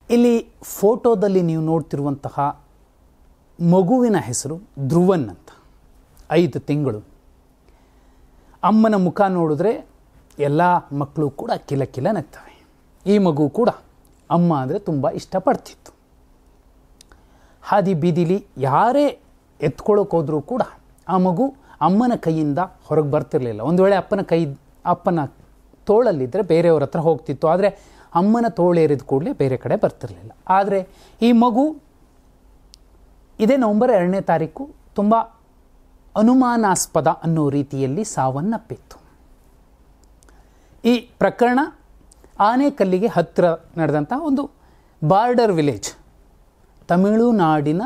ಇಲ್ಲಿ ಫೋಟೋದಲ್ಲಿ ನೀವು ನೋಡ್ತಿರುವಂತಹ ಮಗುವಿನ ಹೆಸರು ಧ್ರುವನ್ ಅಂತ. 5 ತಿಂಗಳು. ಅಮ್ಮನ ಮುಖ ನೋಡಿದ್ರೆ ಎಲ್ಲ ಮಕ್ಕಳು ಕೂಡ ಕಿಲ ಕಿಲ ನಗ್ತವೆ. ಈ ಮಗು ಕೂಡ ಅಮ್ಮ ಅಂದರೆ ತುಂಬ ಇಷ್ಟಪಡ್ತಿತ್ತು. ಹಾದಿ ಬೀದಿಲಿ ಯಾರೇ ಎತ್ಕೊಳ್ಳೋಕೆ ಹೋದರೂ ಕೂಡ ಆ ಮಗು ಅಮ್ಮನ ಕೈಯಿಂದ ಹೊರಗೆ ಬರ್ತಿರಲಿಲ್ಲ. ಒಂದು ವೇಳೆ ಅಪ್ಪನ ತೋಳಲ್ಲಿದ್ದರೆ ಬೇರೆಯವ್ರ ಹತ್ರ ಹೋಗ್ತಿತ್ತು, ಆದರೆ ಅಮ್ಮನ ತೋಳೇರಿದ ಕೂಡಲೇ ಬೇರೆ ಕಡೆ ಬರ್ತಿರಲಿಲ್ಲ. ಆದರೆ ಈ ಮಗು ಇದೇ ನವೆಂಬರ್ 2ನೇ ತಾರೀಕು ತುಂಬ ಅನುಮಾನಾಸ್ಪದ ಅನ್ನೋ ರೀತಿಯಲ್ಲಿ ಸಾವನ್ನಪ್ಪಿತ್ತು. ಈ ಪ್ರಕರಣ ಆನೇಕಲ್ಲಿಗೆ ಹತ್ತಿರ ನಡೆದಂಥ ಒಂದು ಬಾರ್ಡರ್ ವಿಲೇಜ್, ತಮಿಳುನಾಡಿನ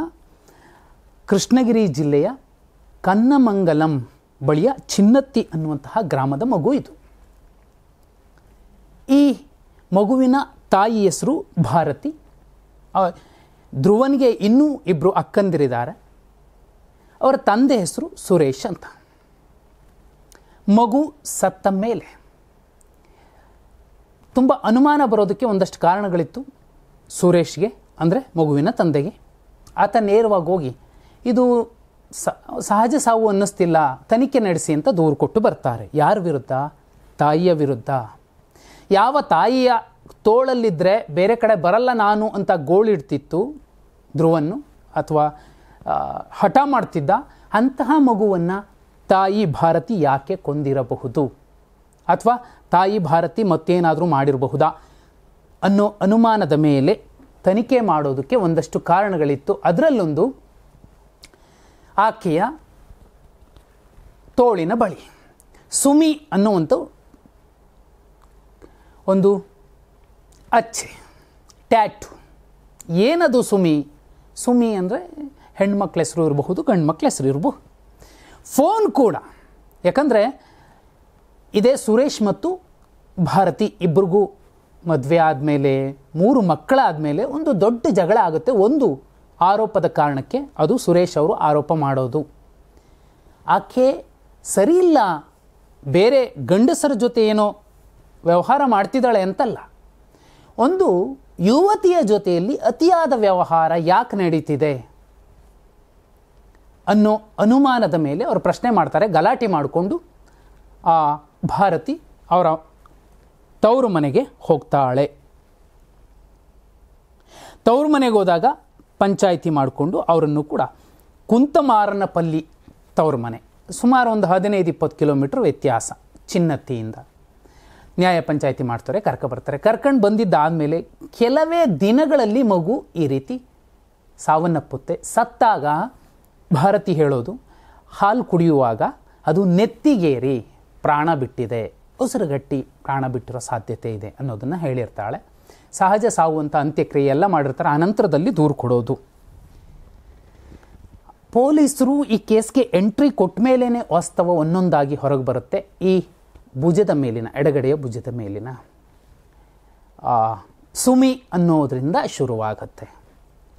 ಕೃಷ್ಣಗಿರಿ ಜಿಲ್ಲೆಯ ಕನ್ನಮಂಗಲಂ ಬಳಿಯ ಚಿನ್ನತ್ತಿ ಅನ್ನುವಂತಹ ಗ್ರಾಮದ ಮಗು ಇದು. ಈ ಮಗುವಿನ ತಾಯಿ ಹೆಸರು ಭಾರತಿ. ಧ್ರುವನ್ಗೆ ಇನ್ನೂ 2 ಅಕ್ಕಂದಿರಿದ್ದಾರೆ. ಅವರ ತಂದೆ ಹೆಸರು ಸುರೇಶ್ ಅಂತ. ಮಗು ಸತ್ತ ಮೇಲೆ ತುಂಬ ಅನುಮಾನ ಬರೋದಕ್ಕೆ ಒಂದಷ್ಟು ಕಾರಣಗಳಿತ್ತು ಸುರೇಶ್ಗೆ, ಅಂದರೆ ಮಗುವಿನ ತಂದೆಗೆ. ಆತ ನೇರವಾಗಿ ಹೋಗಿ ಇದು ಸಹಜ ಸಾವು ಅನ್ನಿಸ್ತಿಲ್ಲ, ತನಿಖೆ ನಡೆಸಿ ಅಂತ ದೂರು ಕೊಟ್ಟು ಬರ್ತಾರೆ. ಯಾರ ವಿರುದ್ಧ? ತಾಯಿಯ ವಿರುದ್ಧ. ಯಾವ ತಾಯಿಯ ತೋಳಲ್ಲಿದ್ದರೆ ಬೇರೆ ಕಡೆ ಬರಲ್ಲ ನಾನು ಅಂತ ಗೋಳಿಡ್ತಿತ್ತು ಧ್ರುವನ್ನು, ಅಥವಾ ಹಠ ಮಾಡ್ತಿದ್ದ, ಅಂತಹ ಮಗುವನ್ನು ತಾಯಿ ಭಾರತಿ ಯಾಕೆ ಕೊಂದಿರಬಹುದು, ಅಥವಾ ತಾಯಿ ಭಾರತಿ ಮತ್ತೇನಾದರೂ ಮಾಡಿರಬಹುದಾ ಅನ್ನೋ ಅನುಮಾನದ ಮೇಲೆ ತನಿಖೆ ಮಾಡೋದಕ್ಕೆ ಒಂದಷ್ಟು ಕಾರಣಗಳಿತ್ತು. ಅದರಲ್ಲೊಂದು ಆಕೆಯ ತೋಳಿನ ಬಳಿ ಸುಮಿ ಅನ್ನುವಂಥ ಒಂದು ಅಚ್ಚೆ, ಟ್ಯಾಟು. ಏನದು ಸುಮಿ? ಸುಮಿ ಅಂದರೆ ಹೆಣ್ಮಕ್ಳ ಹೆಸರು ಇರಬಹುದು, ಗಂಡು ಮಕ್ಳ ಹೆಸರು ಇರಬಹುದು. ಫೋನ್ ಕೂಡ, ಯಾಕಂದರೆ ಇದೇ ಸುರೇಶ್ ಮತ್ತು ಭಾರತಿ ಇಬ್ಬರಿಗೂ ಮದುವೆ ಆದಮೇಲೆ 3 ಮಕ್ಕಳಾದಮೇಲೆ ಒಂದು ದೊಡ್ಡ ಜಗಳ ಆಗುತ್ತೆ ಒಂದು ಆರೋಪದ ಕಾರಣಕ್ಕೆ. ಅದು ಸುರೇಶ್ ಅವರು ಆರೋಪ ಮಾಡೋದು. ಆಕೆ ಸರಿಯಿಲ್ಲ, ಬೇರೆ ಗಂಡಸರ ಜೊತೆ ಏನೋ ವ್ಯವಹಾರ ಮಾಡ್ತಿದ್ದಾಳೆ ಅಂತಲ್ಲ, ಒಂದು ಯುವತಿಯ ಜೊತೆಯಲ್ಲಿ ಅತಿಯಾದ ವ್ಯವಹಾರ ಯಾಕೆ ನಡೀತಿದೆ ಅನ್ನೋ ಅನುಮಾನದ ಮೇಲೆ ಅವರು ಪ್ರಶ್ನೆ ಮಾಡ್ತಾರೆ. ಗಲಾಟೆ ಮಾಡಿಕೊಂಡು ಆ ಭಾರತಿ ಅವರ ತವರು ಮನೆಗೆ ಹೋಗ್ತಾಳೆ. ತವರು ಮನೆಗೆ ಹೋದಾಗ ಪಂಚಾಯಿತಿ ಮಾಡಿಕೊಂಡು ಅವರನ್ನು ಕೂಡ ಕುಂತಮಾರನಪಲ್ಲಿ ತವರು ಮನೆ, ಸುಮಾರು ಒಂದು 15-20 ಕಿಲೋಮೀಟ್ರ್ ವ್ಯತ್ಯಾಸ ಚಿನ್ನತ್ತಿಯಿಂದ. ನ್ಯಾಯ ಪಂಚಾಯಿತಿ ಮಾಡ್ತಾರೆ, ಕರ್ಕೊಬರ್ತಾರೆ. ಕರ್ಕೊಂಡು ಬಂದಿದ್ದಾದಮೇಲೆ ಕೆಲವೇ ದಿನಗಳಲ್ಲಿ ಮಗು ಈ ರೀತಿ ಸಾವನ್ನಪ್ಪುತ್ತೆ. ಸತ್ತಾಗ ಭಾರತಿ ಹೇಳೋದು, ಹಾಲು ಕುಡಿಯುವಾಗ ಅದು ನೆತ್ತಿಗೇರಿ ಪ್ರಾಣ ಬಿಟ್ಟಿದೆ, ಉಸಿರುಗಟ್ಟಿ ಪ್ರಾಣ ಬಿಟ್ಟಿರೋ ಸಾಧ್ಯತೆ ಇದೆ ಅನ್ನೋದನ್ನು ಹೇಳಿರ್ತಾಳೆ. ಸಹಜ ಸಾವು ಅಂತ ಅಂತ್ಯಕ್ರಿಯೆ ಎಲ್ಲ ಮಾಡಿರ್ತಾರೆ. ಆನಂತರದಲ್ಲಿ ದೂರು ಕೊಡೋದು. ಪೊಲೀಸರು ಈ ಕೇಸ್ಗೆ ಎಂಟ್ರಿ ಕೊಟ್ಟ ಮೇಲೇ ವಾಸ್ತವ ಒಂದೊಂದಾಗಿ ಹೊರಗೆ ಬರುತ್ತೆ. ಈ ಭುಜದ ಮೇಲಿನ, ಎಡಗಡೆಯ ಭುಜದ ಮೇಲಿನ ಸುಮಿ ಅನ್ನೋದರಿಂದ ಶುರುವಾಗತ್ತೆ.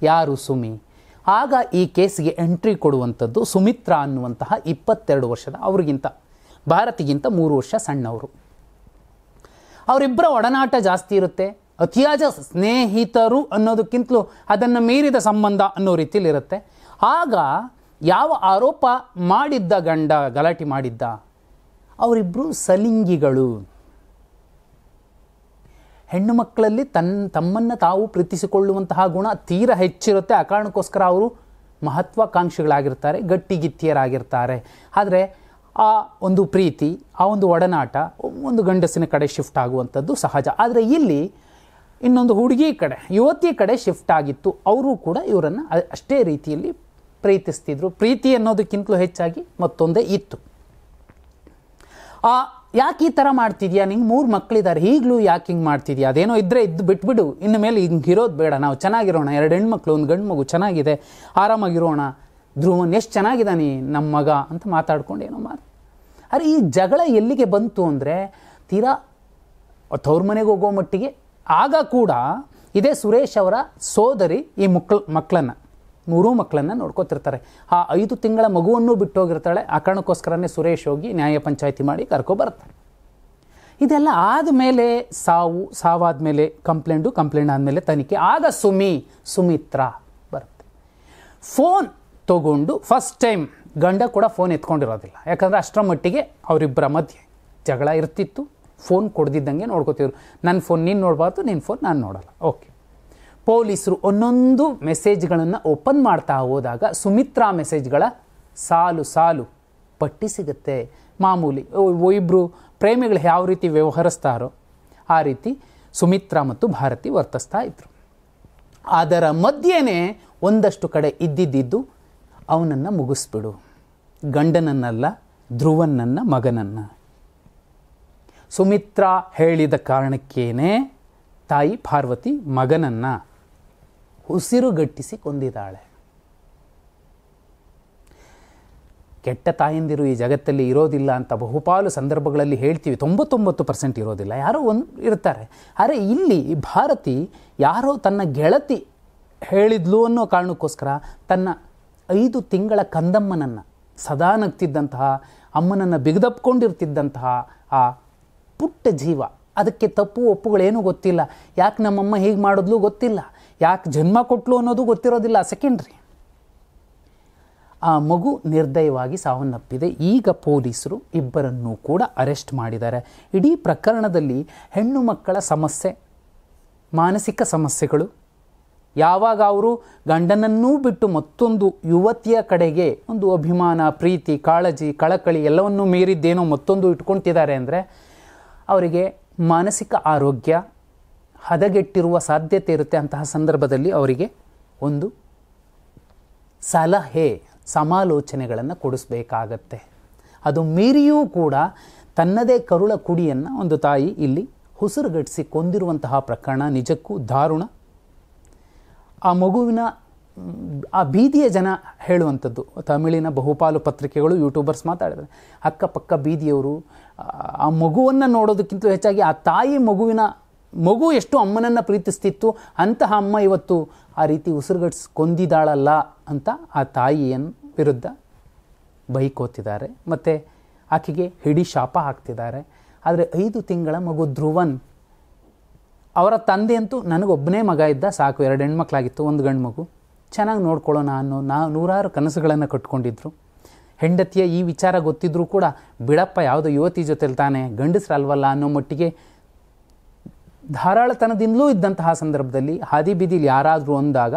ಯಾರು ಸುಮಿ? ಆಗ ಈ ಕೇಸ್ಗೆ ಎಂಟ್ರಿ ಕೊಡುವಂಥದ್ದು ಸುಮಿತ್ರಾ ಅನ್ನುವಂತಹ 22 ವರ್ಷದ, ಅವ್ರಿಗಿಂತ ಭಾರತಿಗಿಂತ 3 ವರ್ಷ ಸಣ್ಣವರು. ಅವರಿಬ್ಬರ ಒಡನಾಟ ಜಾಸ್ತಿ ಇರುತ್ತೆ. ಅತಿಯಾದ ಸ್ನೇಹಿತರು ಅನ್ನೋದಕ್ಕಿಂತಲೂ ಅದನ್ನು ಮೀರಿದ ಸಂಬಂಧ ಅನ್ನೋ ರೀತಿಯಲ್ಲಿರುತ್ತೆ. ಆಗ ಯಾವ ಆರೋಪ ಮಾಡಿದ್ದ ಗಂಡ ಗಲಾಟೆ ಮಾಡಿದ್ದ, ಅವರಿಬ್ಬರು ಸಲಿಂಗಿಗಳು. ಹೆಣ್ಣು ಮಕ್ಕಳಲ್ಲಿ ತಮ್ಮನ್ನು ತಾವು ಪ್ರೀತಿಸಿಕೊಳ್ಳುವಂತಹ ಗುಣ ತೀರ ಹೆಚ್ಚಿರುತ್ತೆ. ಆ ಕಾರಣಕ್ಕೋಸ್ಕರ ಅವರು ಮಹತ್ವಾಕಾಂಕ್ಷಿಗಳಾಗಿರ್ತಾರೆ, ಗಟ್ಟಿಗಿತ್ತಿಯರಾಗಿರ್ತಾರೆ. ಆದರೆ ಆ ಒಂದು ಪ್ರೀತಿ, ಆ ಒಂದು ಒಡನಾಟ ಒಂದು ಗಂಡಸಿನ ಕಡೆ ಶಿಫ್ಟ್ ಆಗುವಂಥದ್ದು ಸಹಜ. ಆದರೆ ಇಲ್ಲಿ ಇನ್ನೊಂದು ಹುಡುಗಿ ಕಡೆ, ಯುವತಿ ಕಡೆ ಶಿಫ್ಟ್ ಆಗಿತ್ತು. ಅವರು ಕೂಡ ಇವರನ್ನು ಅಷ್ಟೇ ರೀತಿಯಲ್ಲಿ ಪ್ರೀತಿಸ್ತಿದ್ರು. ಪ್ರೀತಿ ಅನ್ನೋದಕ್ಕಿಂತಲೂ ಹೆಚ್ಚಾಗಿ ಮತ್ತೊಂದೇ ಇತ್ತು. ಯಾಕೆ ಈ ಥರ ಮಾಡ್ತಿದ್ಯಾ, ನಿಂಗೆ 3 ಮಕ್ಕಳಿದ್ದಾರೆ, ಈಗಲೂ ಯಾಕೆ ಹಿಂಗೆ ಮಾಡ್ತಿದ್ಯಾ, ಅದೇನೋ ಇದ್ದರೆ ಇದ್ದು ಬಿಟ್ಬಿಡು, ಇನ್ನು ಮೇಲೆ ಹಿಂಗೆ ಇರೋದು ಬೇಡ, ನಾವು ಚೆನ್ನಾಗಿರೋಣ, 2 ಹೆಣ್ಮಕ್ಳು 1 ಗಂಡು ಮಗು ಚೆನ್ನಾಗಿದೆ, ಆರಾಮಾಗಿರೋಣ, ಧ್ರುವನ್ ಎಷ್ಟು ಚೆನ್ನಾಗಿದ್ದಾನೆ ನಮ್ಮ ಮಗ ಅಂತ ಮಾತಾಡ್ಕೊಂಡು ಏನೋ ಆದರೆ ಈ ಜಗಳ ಎಲ್ಲಿಗೆ ಬಂತು ಅಂದರೆ ತೀರಾ ತವ್ರ ಮನೆಗೆ ಹೋಗೋ ಮಟ್ಟಿಗೆ. ಆಗ ಕೂಡ ಇದೇ ಸುರೇಶ್ ಅವರ ಸೋದರಿ ಈ ಮಕ್ಕಳನ್ನು 3 ಮಕ್ಕಳನ್ನು ನೋಡ್ಕೋತಿರ್ತಾರೆ. ಆ 5 ತಿಂಗಳ ಮಗುವನ್ನು ಬಿಟ್ಟು ಹೋಗಿರ್ತಾಳೆ. ಆ ಕಾರಣಕ್ಕೋಸ್ಕರನೇ ಸುರೇಶ್ ಹೋಗಿ ನ್ಯಾಯ ಪಂಚಾಯಿತಿ ಮಾಡಿ ಕರ್ಕೊಬರ್ತಾರೆ. ಇದೆಲ್ಲ ಆದಮೇಲೆ ಸಾವಾದ ಮೇಲೆ ಕಂಪ್ಲೇಂಟ್ ಆದಮೇಲೆ ತನಿಖೆ, ಆಗ ಸುಮಿತ್ರಾ ಬರುತ್ತೆ. ಫೋನ್ ತಗೊಂಡು ಫಸ್ಟ್ ಟೈಮ್ ಗಂಡ ಕೂಡ ಫೋನ್ ಎತ್ಕೊಂಡಿರೋದಿಲ್ಲ, ಯಾಕಂದರೆ ಅಷ್ಟರ ಮಟ್ಟಿಗೆ ಅವರಿಬ್ಬರ ಮಧ್ಯೆ ಜಗಳ ಇರ್ತಿತ್ತು. ಫೋನ್ ಕೊಡ್ದಿದ್ದಂಗೆ ನೋಡ್ಕೋತಿದ್ರು, ನನ್ನ ಫೋನ್ ನೀನು ನೋಡಬಾರ್ದು, ನಿನ್ನ ಫೋನ್ ನಾನು ನೋಡಲ್ಲ. ಓಕೆ, ಪೊಲೀಸರು ಒಂದೊಂದು ಮೆಸೇಜ್ಗಳನ್ನು ಓಪನ್ ಮಾಡ್ತಾ ಹೋದಾಗ ಸುಮಿತ್ರಾ ಮೆಸೇಜ್ಗಳ ಸಾಲು ಪಟ್ಟಿ ಸಿಗುತ್ತೆ. ಮಾಮೂಲಿ ಇಬ್ಬರು ಪ್ರೇಮಿಗಳು ಯಾವ ರೀತಿ ವ್ಯವಹರಿಸ್ತಾರೋ ಆ ರೀತಿ ಸುಮಿತ್ರಾ ಮತ್ತು ಭಾರತಿ ವರ್ತಿಸ್ತಾ ಇದ್ರು. ಅದರ ಮಧ್ಯೆನೇ ಒಂದಷ್ಟು ಕಡೆ ಇದ್ದಿದ್ದು ಅವನನ್ನು ಮುಗಿಸ್ಬಿಡು, ಗಂಡನನ್ನಲ್ಲ, ಧ್ರುವನನ್ನ, ಮಗನನ್ನು. ಸುಮಿತ್ರಾ ಹೇಳಿದ ಕಾರಣಕ್ಕೇನೆ ತಾಯಿ ಪಾರ್ವತಿ ಮಗನನ್ನು ಉಸಿರುಗಟ್ಟಿಸಿ ಕೊಂದಿದ್ದಾಳೆ. ಕೆಟ್ಟ ತಾಯಂದಿರು ಈ ಜಗತ್ತಲ್ಲಿ ಇರೋದಿಲ್ಲ ಅಂತ ಬಹುಪಾಲು ಸಂದರ್ಭಗಳಲ್ಲಿ ಹೇಳ್ತೀವಿ, 99% ಇರೋದಿಲ್ಲ, ಯಾರೋ ಒಂದು ಇರ್ತಾರೆ. ಆದರೆ ಇಲ್ಲಿ ಭಾರತಿ ಯಾರೋ ತನ್ನ ಗೆಳತಿ ಹೇಳಿದ್ಲು ಅನ್ನೋ ಕಾರಣಕ್ಕೋಸ್ಕರ ತನ್ನ 5 ತಿಂಗಳ ಕಂದಮ್ಮನನ್ನು, ಸದಾ ನಗ್ತಿದ್ದಂತಹ ಅಮ್ಮನನ್ನು ಬಿಗದಪ್ಕೊಂಡಿರ್ತಿದ್ದಂತಹ ಆ ಪುಟ್ಟ ಜೀವ, ಅದಕ್ಕೆ ತಪ್ಪು ಒಪ್ಪುಗಳೇನೂ ಗೊತ್ತಿಲ್ಲ, ಯಾಕೆ ನಮ್ಮಮ್ಮ ಹೀಗೆ ಮಾಡಿದ್ಲು ಗೊತ್ತಿಲ್ಲ, ಯಾಕೆ ಜನ್ಮ ಕೊಟ್ಲು ಅನ್ನೋದು ಗೊತ್ತಿರೋದಿಲ್ಲ, ಸೆಕೆಂಡ್ರಿ. ಆ ಮಗು ನಿರ್ದಯವಾಗಿ ಸಾವನ್ನಪ್ಪಿದೆ. ಈಗ ಪೊಲೀಸರು ಇಬ್ಬರನ್ನೂ ಕೂಡ ಅರೆಸ್ಟ್ ಮಾಡಿದ್ದಾರೆ. ಇಡೀ ಪ್ರಕರಣದಲ್ಲಿ ಹೆಣ್ಣು ಮಕ್ಕಳ ಸಮಸ್ಯೆ, ಮಾನಸಿಕ ಸಮಸ್ಯೆಗಳು, ಯಾವಾಗ ಅವರು ಗಂಡನನ್ನೂ ಬಿಟ್ಟು ಮತ್ತೊಂದು ಯುವತಿಯ ಕಡೆಗೆ ಒಂದು ಅಭಿಮಾನ, ಪ್ರೀತಿ, ಕಾಳಜಿ, ಕಳಕಳಿ ಎಲ್ಲವನ್ನೂ ಮೀರಿದ್ದೇನೋ ಮತ್ತೊಂದು ಇಟ್ಕೊಳ್ತಿದ್ದಾರೆ ಅಂದರೆ ಅವರಿಗೆ ಮಾನಸಿಕ ಆರೋಗ್ಯ ಹದಗೆಟ್ಟಿರುವ ಸಾಧ್ಯತೆ ಇರುತ್ತೆ. ಅಂತಹ ಸಂದರ್ಭದಲ್ಲಿ ಅವರಿಗೆ ಒಂದು ಸಲಹೆ, ಸಮಾಲೋಚನೆಗಳನ್ನು ಕೊಡಿಸ್ಬೇಕಾಗತ್ತೆ. ಅದು ಮೀರಿಯೂ ಕೂಡ ತನ್ನದೇ ಕರುಳ ಕುಡಿಯನ್ನು ಒಂದು ತಾಯಿ ಇಲ್ಲಿ ಉಸಿರುಗಟ್ಟಿಸಿ ಕೊಂದಿರುವಂತಹ ಪ್ರಕರಣ ನಿಜಕ್ಕೂ ದಾರುಣ. ಆ ಮಗುವಿನ ಆ ಬೀದಿಯ ಜನ ಹೇಳುವಂಥದ್ದು, ತಮಿಳಿನ ಬಹುಪಾಲು ಪತ್ರಿಕೆಗಳು, ಯೂಟ್ಯೂಬರ್ಸ್ ಮಾತಾಡಿದ್ದಾರೆ, ಅಕ್ಕಪಕ್ಕ ಬೀದಿಯವರು ಆ ಮಗುವನ್ನು ನೋಡೋದಕ್ಕಿಂತ ಹೆಚ್ಚಾಗಿ ಆ ತಾಯಿ ಮಗು ಎಷ್ಟು ಅಮ್ಮನನ್ನು ಪ್ರೀತಿಸ್ತಿತ್ತು, ಅಂತಹ ಅಮ್ಮ ಇವತ್ತು ಆ ರೀತಿ ಉಸಿರುಗಟ್ಟಿಸಿ ಕೊಂದಿದ್ದಾಳಲ್ಲ ಅಂತ ಆ ತಾಯಿಯ ವಿರುದ್ಧ ಬೈಕೋತಿದ್ದಾರೆ. ಮತ್ತು ಆಕೆಗೆ ಹಿಡಿ ಶಾಪ ಹಾಕ್ತಿದ್ದಾರೆ. ಆದರೆ 5 ತಿಂಗಳ ಮಗು ಧ್ರುವನ್, ಅವರ ತಂದೆ ಅಂತೂ ನನಗೊಬ್ಬನೇ ಮಗ ಇದ್ದ ಸಾಕು, 2 ಹೆಣ್ಮಕ್ಳಾಗಿತ್ತು, 1 ಗಂಡು ಮಗು, ಚೆನ್ನಾಗಿ ನೋಡ್ಕೊಳ್ಳೋಣ ಅನ್ನೋ ನೂರಾರು ಕನಸುಗಳನ್ನು ಕಟ್ಕೊಂಡಿದ್ರು. ಹೆಂಡತಿಯ ಈ ವಿಚಾರ ಗೊತ್ತಿದ್ರೂ ಕೂಡ ಬಿಡಪ್ಪ, ಯಾವುದೋ ಯುವತಿ ಜೊತೆಲಿ ತಾನೇ, ಗಂಡಸ್ರಲ್ವಲ್ಲ ಅನ್ನೋ ಮಟ್ಟಿಗೆ ಧಾರಾಳತನದಿಂದಲೂ ಇದ್ದಂತಹ ಸಂದರ್ಭದಲ್ಲಿ ಹಾದಿ ಬೀದಿಲಿ ಯಾರಾದರೂ ಅಂದಾಗ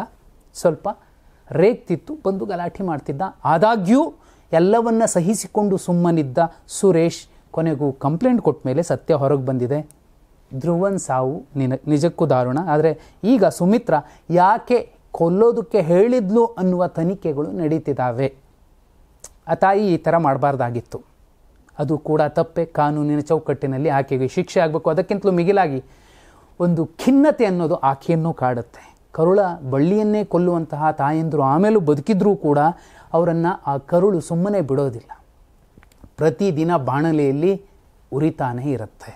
ಸ್ವಲ್ಪ ರೇಗ್ತಿತ್ತು, ಬಂದು ಗಲಾಟೆ ಮಾಡ್ತಿದ್ದ. ಆದಾಗ್ಯೂ ಎಲ್ಲವನ್ನ ಸಹಿಸಿಕೊಂಡು ಸುಮ್ಮನಿದ್ದ ಸುರೇಶ್ ಕೊನೆಗೂ ಕಂಪ್ಲೇಂಟ್ ಕೊಟ್ಟ ಮೇಲೆ ಸತ್ಯ ಹೊರಗೆ ಬಂದಿದೆ. ಧ್ರುವನ್ ಸಾವು ನಿಜಕ್ಕೂ ದಾರುಣ. ಆದರೆ ಈಗ ಸುಮಿತ್ರಾ ಯಾಕೆ ಕೊಲ್ಲೋದಕ್ಕೆ ಹೇಳಿದ್ಲು ಅನ್ನುವ ತನಿಖೆಗಳು ನಡೀತಿದ್ದಾವೆ. ಆ ತಾಯಿ ಈ ಥರ ಮಾಡಬಾರ್ದಾಗಿತ್ತು, ಅದು ಕೂಡ ತಪ್ಪೆ. ಕಾನೂನಿನ ಚೌಕಟ್ಟಿನಲ್ಲಿ ಆಕೆಗೆ ಶಿಕ್ಷೆ ಆಗಬೇಕು. ಅದಕ್ಕಿಂತಲೂ ಮಿಗಿಲಾಗಿ ಒಂದು ಖಿನ್ನತೆ ಅನ್ನೋದು ಆಕೆಯನ್ನು ಕಾಡುತ್ತೆ. ಕರುಳ ಬಳ್ಳಿಯನ್ನೇ ಕೊಲ್ಲುವಂತಹ ತಾಯಂದಿರು ಆಮೇಲೂ ಬದುಕಿದ್ರೂ ಕೂಡ ಅವರನ್ನು ಆ ಕರುಳು ಸುಮ್ಮನೆ ಬಿಡೋದಿಲ್ಲ, ಪ್ರತಿದಿನ ಬಾಣಲೆಯಲ್ಲಿ ಉರಿತಾನೇ ಇರುತ್ತೆ.